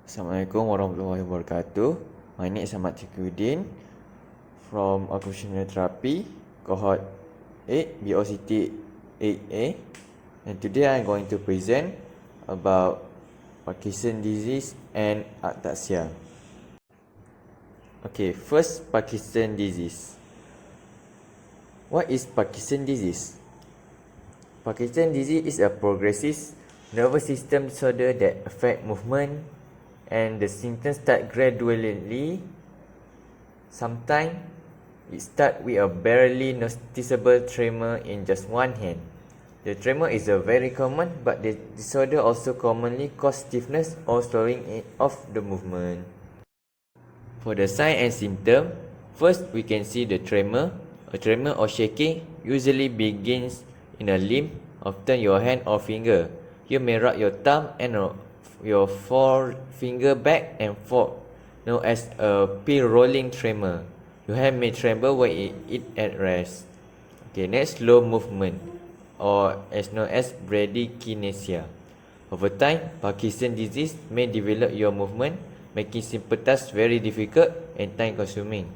Assalamualaikum warahmatullahi wabarakatuh. My name is Ahmad Taqiyuddin from Occupational Therapy, Cohort 8, BOCT 8A. And today I'm going to present about Parkinson disease and Ataxia. Okay, first Parkinson disease. What is Parkinson disease? Parkinson disease is a progressive nervous system disorder that affects movement, and the symptoms start gradually. Sometimes it starts with a barely noticeable tremor in just one hand. The tremor is very common, but the disorder also commonly causes stiffness or slowing of the movement. For the sign and symptom, first we can see the tremor. A tremor or shaking usually begins in a limb, often your hand or finger. You may rub your thumb and your forefinger back and forth, known as a pin-rolling tremor. Your hand may tremble when it at rest. Okay, next, slow movement, or as known as bradykinesia. Over time, Parkinson disease may develop your movement, making simple tasks very difficult and time-consuming.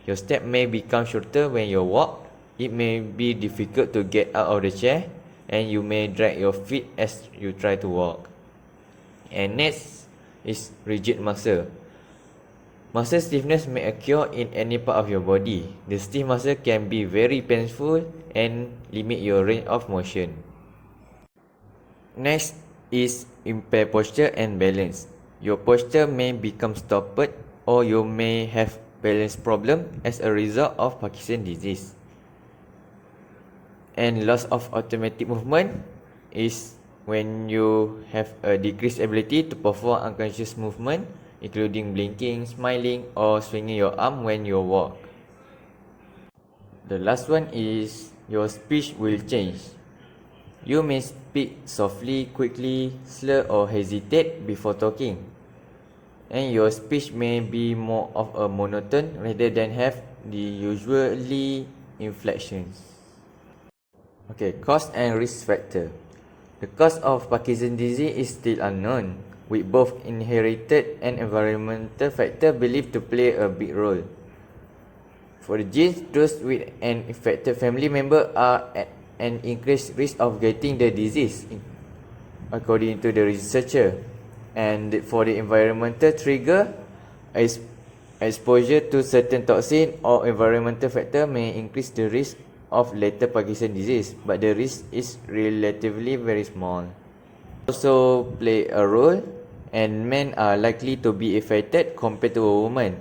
Your step may become shorter when you walk. It may be difficult to get out of the chair, and you may drag your feet as you try to walk. And next is rigid muscle. Muscle stiffness may occur in any part of your body. The stiff muscle can be very painful and limit your range of motion. Next is impaired posture and balance. Your posture may become stopped, or you may have balance problem as a result of Parkinson disease. And loss of automatic movement is when you have a decreased ability to perform unconscious movement, including blinking, smiling, or swinging your arm when you walk. The last one is your speech will change. You may speak softly, quickly, slur, or hesitate before talking. And your speech may be more of a monotone rather than have the usually inflections. Okay, cause and risk factor. The cause of Parkinson disease is still unknown, with both inherited and environmental factors believed to play a big role. For the genes, those with an infected family member are at an increased risk of getting the disease, according to the researcher. And for the environmental trigger, exposure to certain toxin or environmental factor may increase the risk of later Parkinson disease, but the risk is relatively very small. Also play a role, and men are likely to be affected compared to a woman.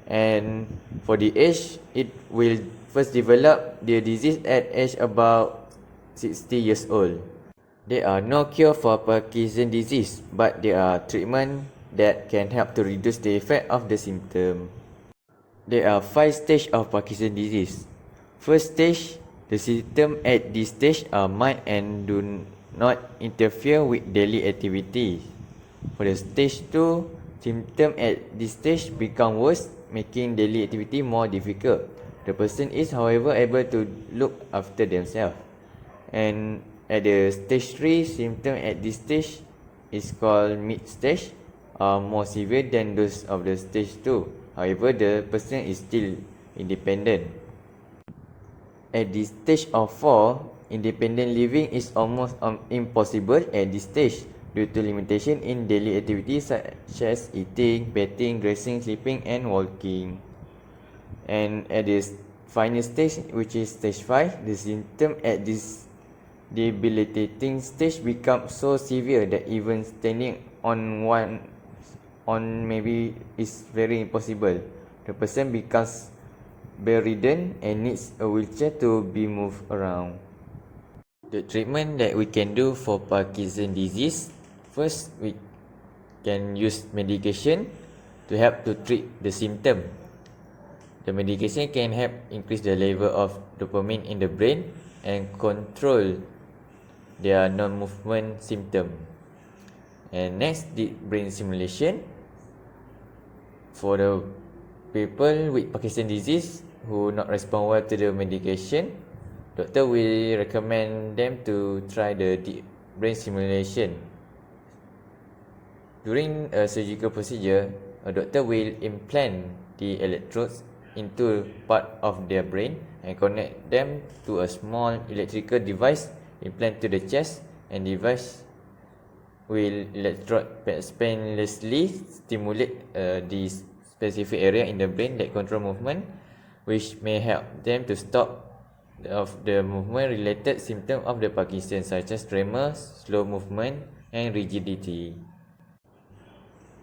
And for the age, it will first develop the disease at age about 60 years old. There are no cure for Parkinson disease, but there are treatments that can help to reduce the effect of the symptom. There are 5 stages of Parkinson disease. First stage, the symptoms at this stage are mild and do not interfere with daily activities. For the stage 2, symptoms at this stage become worse, making daily activity more difficult. The person is, however, able to look after themselves. And at the stage 3, symptoms at this stage is called mid-stage, are more severe than those of the stage 2. However, the person is still independent. At this stage of 4, independent living is almost impossible at this stage due to limitation in daily activities such as eating, bathing, dressing, sleeping, and walking. And at this final stage, which is stage 5, the symptom at this debilitating stage become so severe that even standing on maybe is very impossible. The person becomes bedridden and needs a wheelchair to be moved around. The treatment that we can do for Parkinson disease, first we can use medication to help to treat the symptom. The medication can help increase the level of dopamine in the brain and control their non-movement symptom. And next, deep brain stimulation. For the people with Parkinson disease who not respond well to the medication, doctor will recommend them to try the deep brain stimulation During a surgical procedure, a doctor will implant the electrodes into part of their brain and connect them to a small electrical device implanted to the chest, and device will electrode painlessly stimulate the specific area in the brain that control movement, which may help them to stop of the movement related symptoms of the Parkinson, such as tremor, slow movement and rigidity.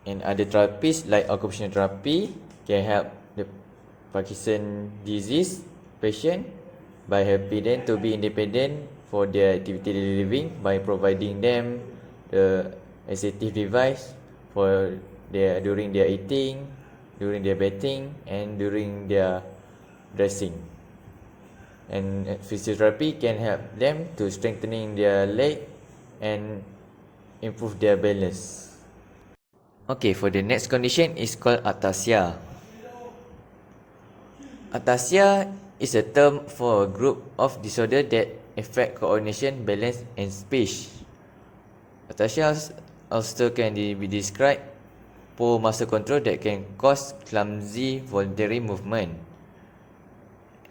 And other therapies like occupational therapy can help the Parkinson disease patient by helping them to be independent for their activity daily living by providing them the assistive device for during their eating, during their bathing and during their dressing. And physiotherapy can help them to strengthening their leg and improve their balance. Okay, for the next condition is called Ataxia. Ataxia is a term for a group of disorder that affect coordination, balance and speech. Ataxia also can be described poor muscle control that can cause clumsy voluntary movement.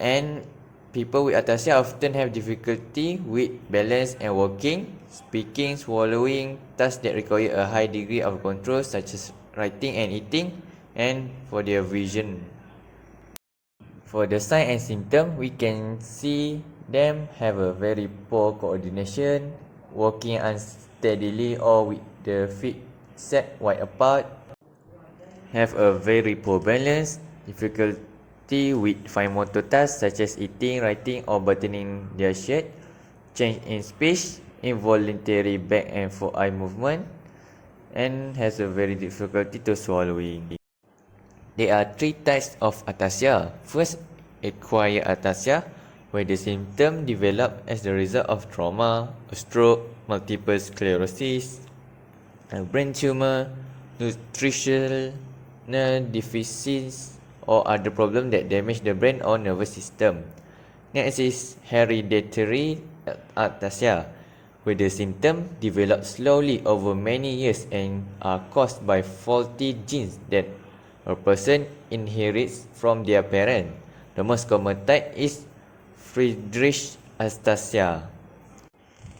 And people with ataxia often have difficulty with balance and walking, speaking, swallowing, tasks that require a high degree of control such as writing and eating, and for their vision. For the sign and symptom, we can see them have a very poor coordination, walking unsteadily or with the feet set wide apart, have a very poor balance, difficulty with fine motor tasks such as eating, writing or buttoning their shirt, change in speech, involuntary back and forth eye movement, and has a very difficulty to swallowing. There are three types of ataxia. First, acquired ataxia, where the symptom develop as the result of trauma, a stroke, multiple sclerosis, a brain tumor, nutritional deficiencies or other problems that damage the brain or nervous system. Next is hereditary ataxia, where the symptoms develop slowly over many years and are caused by faulty genes that a person inherits from their parent. The most common type is Friedreich ataxia.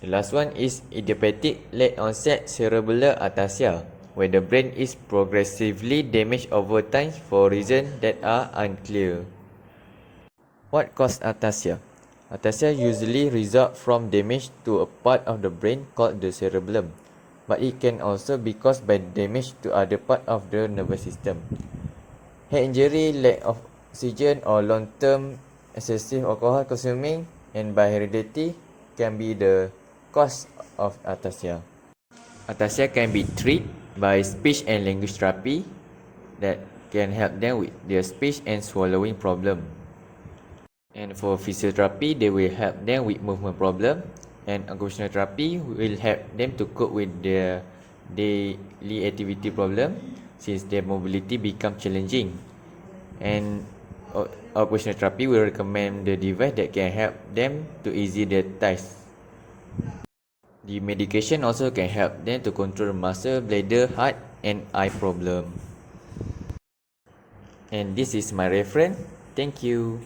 The last one is idiopathic late onset cerebellar ataxia, where the brain is progressively damaged over time for reasons that are unclear. What causes ataxia? Ataxia usually results from damage to a part of the brain called the cerebellum, but it can also be caused by damage to other parts of the nervous system. Head injury, lack of oxygen or long-term excessive alcohol consuming and by heredity can be the cause of ataxia. Ataxia can be treated by speech and language therapy that can help them with their speech and swallowing problem. And for physiotherapy, they will help them with movement problem, and occupational therapy will help them to cope with their daily activity problem since their mobility become challenging. And occupational therapy will recommend the device that can help them to ease their tasks. The medication also can help them to control muscle, bladder, heart and eye problem. And this is my reference. Thank you.